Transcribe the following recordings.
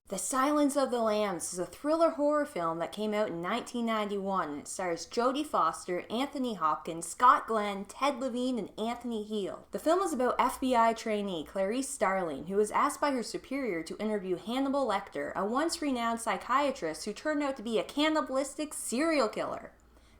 The Silence of the Lambs is a thriller horror film that came out in 1991 and it stars Jodie Foster, Anthony Hopkins, Scott Glenn, Ted Levine, and Anthony Heald. The film is about FBI trainee Clarice Starling, who was asked by her superior to interview Hannibal Lecter, a once renowned psychiatrist who turned out to be a cannibalistic serial killer.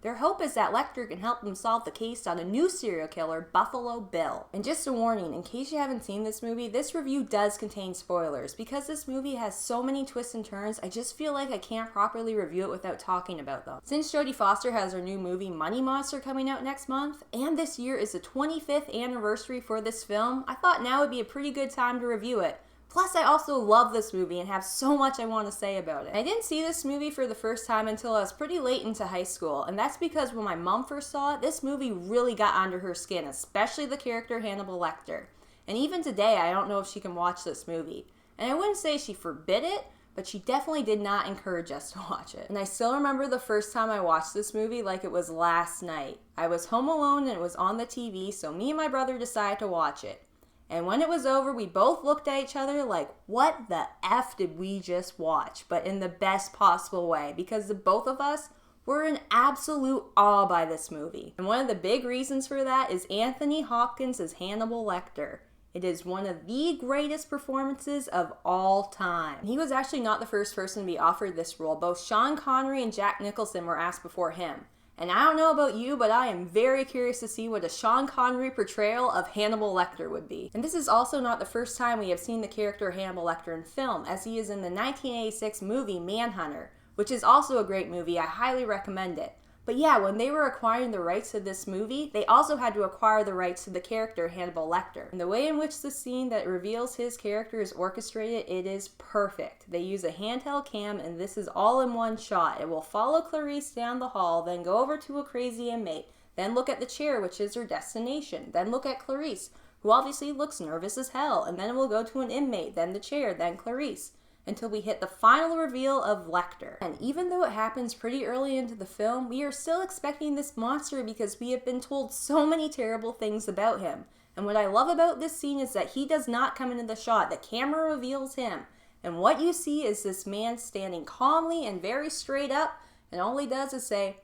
Their hope is that Lecter can help them solve the case on a new serial killer, Buffalo Bill. And just a warning, in case you haven't seen this movie, this review does contain spoilers. Because this movie has so many twists and turns, I just feel like I can't properly review it without talking about them. Since Jodie Foster has her new movie Money Monster coming out next month, and this year is the 25th anniversary for this film, I thought now would be a pretty good time to review it. Plus, I also love this movie and have so much I want to say about it. I didn't see this movie for the first time until I was pretty late into high school, and that's because when my mom first saw it, this movie really got under her skin, especially the character Hannibal Lecter. And even today, I don't know if she can watch this movie. And I wouldn't say she forbid it, but she definitely did not encourage us to watch it. And I still remember the first time I watched this movie like it was last night. I was home alone and it was on the TV, so me and my brother decided to watch it. And when it was over, we both looked at each other like, what the F did we just watch? But in the best possible way, because the both of us were in absolute awe by this movie. And one of the big reasons for that is Anthony Hopkins as Hannibal Lecter. It is one of the greatest performances of all time. And he was actually not the first person to be offered this role. Both Sean Connery and Jack Nicholson were asked before him. And I don't know about you, but I am very curious to see what a Sean Connery portrayal of Hannibal Lecter would be. And this is also not the first time we have seen the character Hannibal Lecter in film, as he is in the 1986 movie Manhunter, which is also a great movie. I highly recommend it. But yeah, when they were acquiring the rights to this movie, they also had to acquire the rights to the character Hannibal Lecter. And the way in which the scene that reveals his character is orchestrated, it is perfect. They use a handheld cam and this is all in one shot. It will follow Clarice down the hall, then go over to a crazy inmate, then look at the chair, which is her destination, then look at Clarice, who obviously looks nervous as hell, and then it will go to an inmate, then the chair, then Clarice, until we hit the final reveal of Lecter. And even though it happens pretty early into the film, we are still expecting this monster because we have been told so many terrible things about him. And what I love about this scene is that he does not come into the shot. The camera reveals him. And what you see is this man standing calmly and very straight up, and all he does is say,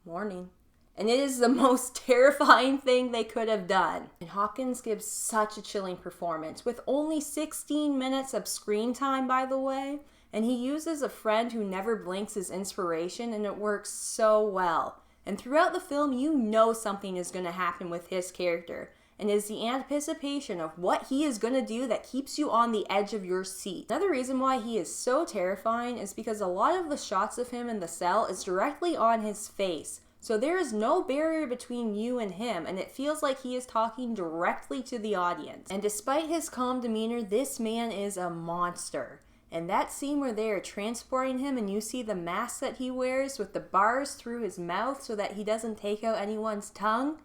"Morning." And it is the most terrifying thing they could have done. And Hopkins gives such a chilling performance, with only 16 minutes of screen time, by the way. And he uses a friend who never blinks as inspiration, and it works so well. And throughout the film, you know something is going to happen with his character. And it's the anticipation of what he is going to do that keeps you on the edge of your seat. Another reason why he is so terrifying is because a lot of the shots of him in the cell is directly on his face. So there is no barrier between you and him, and it feels like he is talking directly to the audience. And despite his calm demeanor, this man is a monster. And that scene where they are transporting him and you see the mask that he wears with the bars through his mouth so that he doesn't take out anyone's tongue,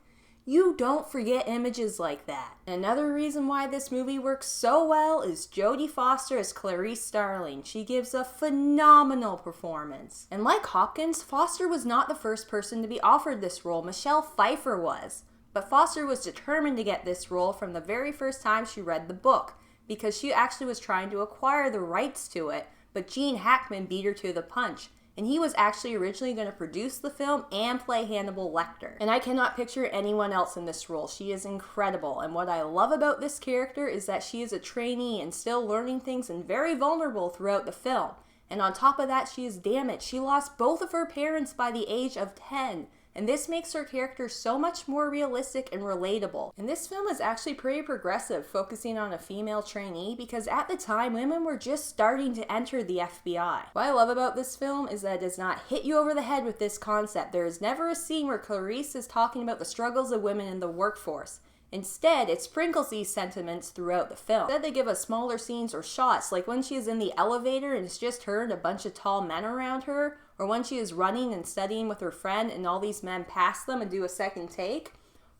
you don't forget images like that. Another reason why this movie works so well is Jodie Foster as Clarice Starling. She gives a phenomenal performance. And like Hopkins, Foster was not the first person to be offered this role. Michelle Pfeiffer was. But Foster was determined to get this role from the very first time she read the book, because she actually was trying to acquire the rights to it, but Gene Hackman beat her to the punch. And he was actually originally going to produce the film and play Hannibal Lecter. And I cannot picture anyone else in this role. She is incredible. And what I love about this character is that she is a trainee and still learning things and very vulnerable throughout the film. And on top of that, she is damaged. She lost both of her parents by the age of 10. And this makes her character so much more realistic and relatable. And this film is actually pretty progressive, focusing on a female trainee, because at the time, women were just starting to enter the FBI. What I love about this film is that it does not hit you over the head with this concept. There is never a scene where Clarice is talking about the struggles of women in the workforce. Instead, it sprinkles these sentiments throughout the film. Instead, they give us smaller scenes or shots, like when she is in the elevator and it's just her and a bunch of tall men around her, or when she is running and studying with her friend and all these men pass them and do a second take,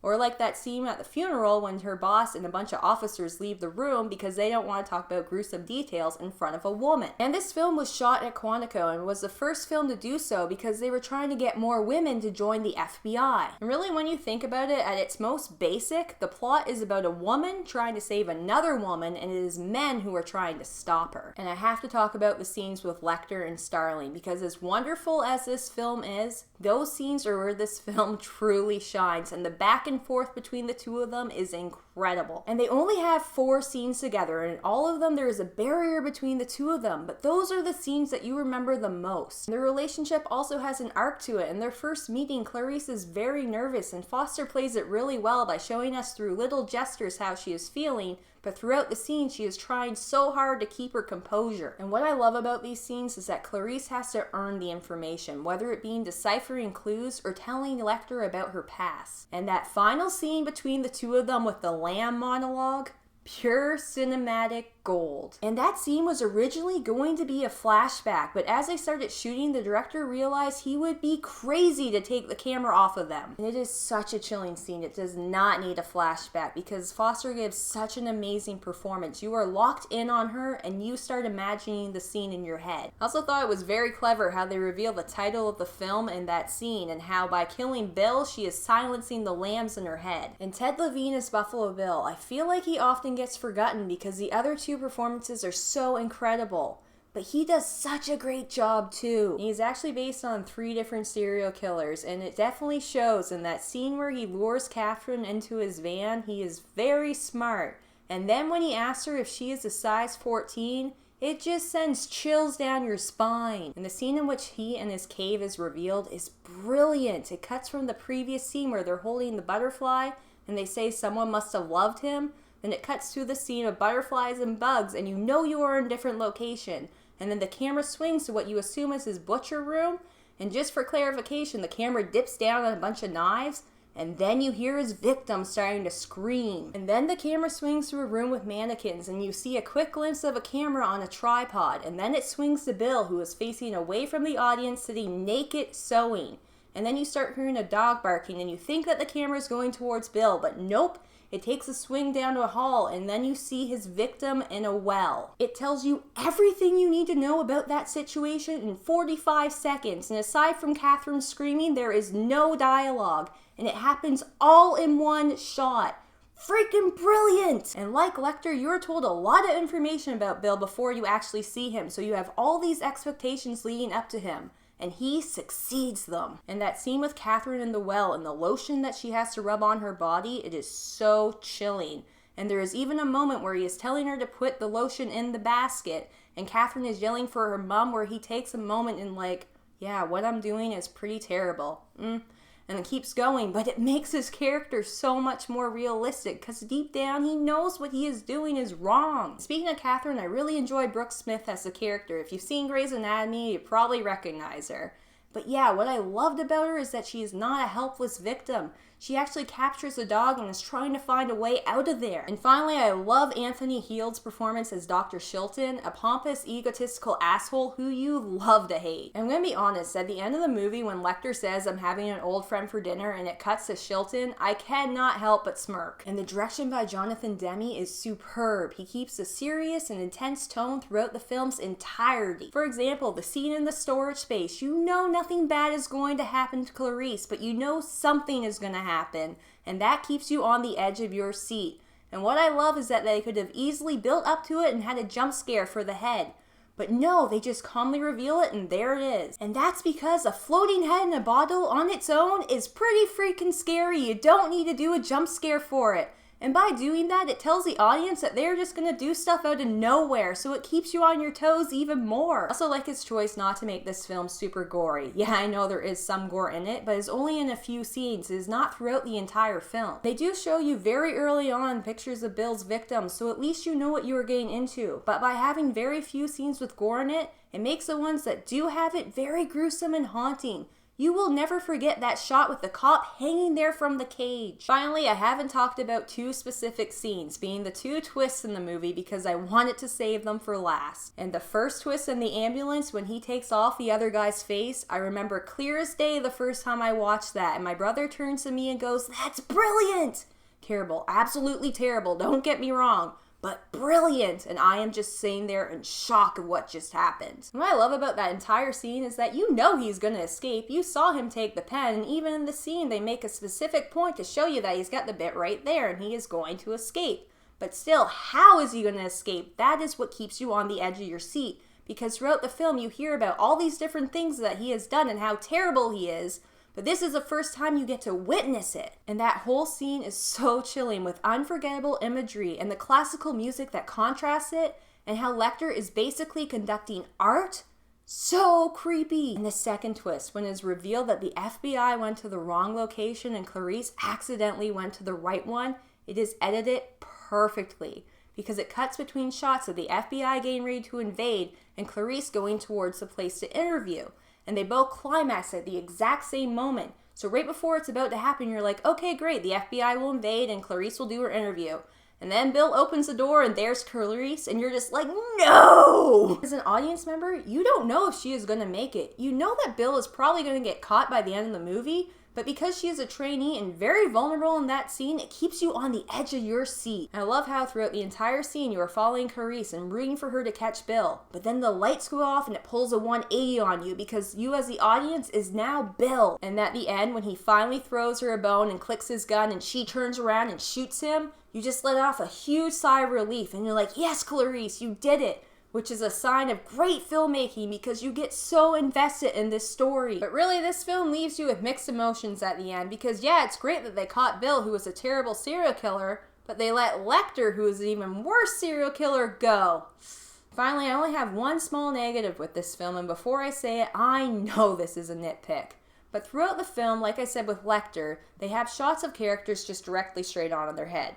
Or like that scene at the funeral when her boss and a bunch of officers leave the room because they don't want to talk about gruesome details in front of a woman. And this film was shot at Quantico and was the first film to do so because they were trying to get more women to join the FBI. And really, when you think about it, at its most basic, the plot is about a woman trying to save another woman, and it is men who are trying to stop her. And I have to talk about the scenes with Lecter and Starling, because as wonderful as this film is, those scenes are where this film truly shines, and the back and forth between the two of them is incredible. And they only have 4 scenes together, and in all of them there is a barrier between the two of them, but those are the scenes that you remember the most. Their relationship also has an arc to it. In their first meeting, Clarice is very nervous, and Foster plays it really well by showing us through little gestures how she is feeling, but throughout the scene she is trying so hard to keep her composure. And what I love about these scenes is that Clarice has to earn the information, whether it being deciphering clues or telling Lecter about her past. And that final scene between the two of them with the lamb monologue, pure cinematic gold. And that scene was originally going to be a flashback, but as they started shooting, the director realized he would be crazy to take the camera off of them. And it is such a chilling scene. It does not need a flashback because Foster gives such an amazing performance. You are locked in on her and you start imagining the scene in your head. I also thought it was very clever how they reveal the title of the film in that scene, and how by killing Bill, she is silencing the lambs in her head. And Ted Levine as Buffalo Bill, I feel like he often gets forgotten because the other two performances are so incredible, but he does such a great job too. He's actually based on 3 different serial killers, and it definitely shows in that scene where he lures Catherine into his van. He is very smart, and then when he asks her if she is a size 14, it just sends chills down your spine. And the scene in which he and his cave is revealed is brilliant. It cuts from the previous scene where they're holding the butterfly and they say someone must have loved him. Then it cuts to the scene of butterflies and bugs, and you know you are in a different location. And then the camera swings to what you assume is his butcher room, and just for clarification, the camera dips down on a bunch of knives, and then you hear his victim starting to scream. And then the camera swings to a room with mannequins, and you see a quick glimpse of a camera on a tripod, and then it swings to Bill, who is facing away from the audience, sitting naked, sewing. And then you start hearing a dog barking, and you think that the camera is going towards Bill, but nope. It takes a swing down to a hall, and then you see his victim in a well. It tells you everything you need to know about that situation in 45 seconds, and aside from Catherine screaming, there is no dialogue, and it happens all in one shot. Freaking brilliant! And like Lecter, you are told a lot of information about Bill before you actually see him, so you have all these expectations leading up to him. And he succeeds them. And that scene with Catherine in the well and the lotion that she has to rub on her body, it is so chilling. And there is even a moment where he is telling her to put the lotion in the basket, and Catherine is yelling for her mom, where he takes a moment and like, yeah, what I'm doing is pretty terrible. And it keeps going, but it makes his character so much more realistic because deep down he knows what he is doing is wrong. Speaking of Catherine, I really enjoy Brooke Smith as a character. If you've seen Grey's Anatomy, you probably recognize her. But yeah, what I loved about her is that she is not a helpless victim. She actually captures the dog and is trying to find a way out of there. And finally, I love Anthony Heald's performance as Dr. Shelton, a pompous, egotistical asshole who you love to hate. I'm gonna be honest, at the end of the movie when Lecter says I'm having an old friend for dinner and it cuts to Shelton, I cannot help but smirk. And the direction by Jonathan Demme is superb. He keeps a serious and intense tone throughout the film's entirety. For example, the scene in the storage space, you know nothing bad is going to happen to Clarice, but you know something is gonna happen, and that keeps you on the edge of your seat. And what I love is that they could have easily built up to it and had a jump scare for the head. But no, they just calmly reveal it and there it is. And that's because a floating head in a bottle on its own is pretty freaking scary. You don't need to do a jump scare for it. And by doing that, it tells the audience that they're just gonna do stuff out of nowhere, so it keeps you on your toes even more. I also like his choice not to make this film super gory. Yeah, I know there is some gore in it, but it's only in a few scenes. It is not throughout the entire film. They do show you very early on pictures of Bill's victims, so at least you know what you are getting into. But by having very few scenes with gore in it, it makes the ones that do have it very gruesome and haunting. You will never forget that shot with the cop hanging there from the cage. Finally, I haven't talked about two specific scenes, being the two twists in the movie because I wanted to save them for last. And the first twist in the ambulance when he takes off the other guy's face, I remember clear as day the first time I watched that, and my brother turns to me and goes, "That's brilliant!" Terrible, absolutely terrible, don't get me wrong. But brilliant, and I am just sitting there in shock of what just happened. And what I love about that entire scene is that you know he's gonna escape. You saw him take the pen, and even in the scene they make a specific point to show you that he's got the bit right there and he is going to escape. But still, how is he gonna escape? That is what keeps you on the edge of your seat, because throughout the film you hear about all these different things that he has done and how terrible he is, but this is the first time you get to witness it. And that whole scene is so chilling with unforgettable imagery and the classical music that contrasts it, and how Lecter is basically conducting art. So creepy. And the second twist, when it is revealed that the FBI went to the wrong location and Clarice accidentally went to the right one, it is edited perfectly, because it cuts between shots of the FBI getting ready to invade and Clarice going towards the place to interview. And they both climax at the exact same moment. So right before it's about to happen, you're like, okay, great, the FBI will invade and Clarice will do her interview. And then Bill opens the door and there's Clarice, and you're just like, no! As an audience member, you don't know if she is going to make it. You know that Bill is probably going to get caught by the end of the movie, but because she is a trainee and very vulnerable in that scene, it keeps you on the edge of your seat. And I love how throughout the entire scene you are following Clarice and rooting for her to catch Bill. But then the lights go off and it pulls a 180 on you because you as the audience is now Bill. And at the end, when he finally throws her a bone and clicks his gun and she turns around and shoots him, you just let off a huge sigh of relief and you're like, yes, Clarice, you did it. Which is a sign of great filmmaking because you get so invested in this story. But really, this film leaves you with mixed emotions at the end because yeah, it's great that they caught Bill, who was a terrible serial killer, but they let Lecter, who is an even worse serial killer, go. Finally, I only have one small negative with this film, and before I say it, I know this is a nitpick. But throughout the film, like I said with Lecter, they have shots of characters just directly straight on their head.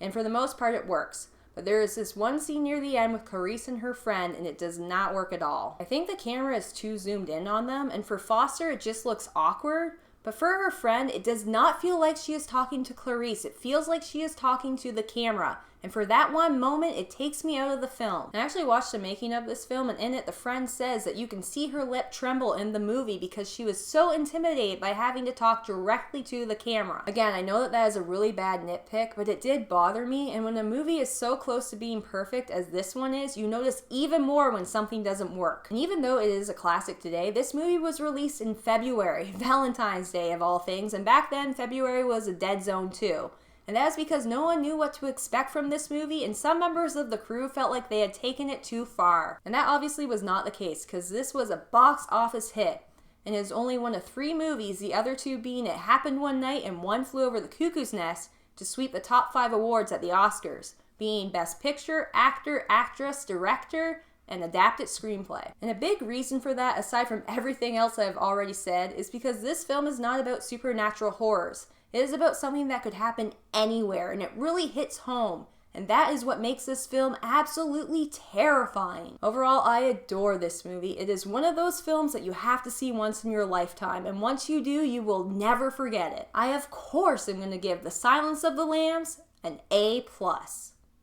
And for the most part, it works. But there is this one scene near the end with Clarice and her friend, and it does not work at all. I think the camera is too zoomed in on them, and for Foster, it just looks awkward. But for her friend, it does not feel like she is talking to Clarice. It feels like she is talking to the camera. And for that one moment, it takes me out of the film. I actually watched the making of this film, and in it, the friend says that you can see her lip tremble in the movie because she was so intimidated by having to talk directly to the camera. Again, I know that that is a really bad nitpick, but it did bother me, and when a movie is so close to being perfect as this one is, you notice even more when something doesn't work. And even though it is a classic today, this movie was released in February, Valentine's Day of all things, and back then, February was a dead zone too. And that is because no one knew what to expect from this movie, and some members of the crew felt like they had taken it too far. And that obviously was not the case, because this was a box office hit. And it is only one of 3 movies, the other 2 being It Happened One Night and One Flew Over the Cuckoo's Nest, to sweep the top 5 awards at the Oscars, being Best Picture, Actor, Actress, Director, and Adapted Screenplay. And a big reason for that, aside from everything else I've already said, is because this film is not about supernatural horrors. It is about something that could happen anywhere, and it really hits home. And that is what makes this film absolutely terrifying. Overall, I adore this movie. It is one of those films that you have to see once in your lifetime, and once you do, you will never forget it. I, of course, am going to give The Silence of the Lambs an A+.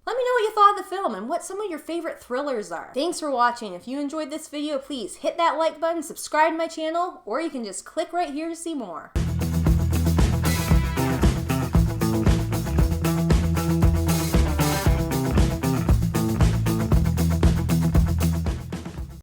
Let me know what you thought of the film and what some of your favorite thrillers are. Thanks for watching. If you enjoyed this video, please hit that like button, subscribe to my channel, or you can just click right here to see more.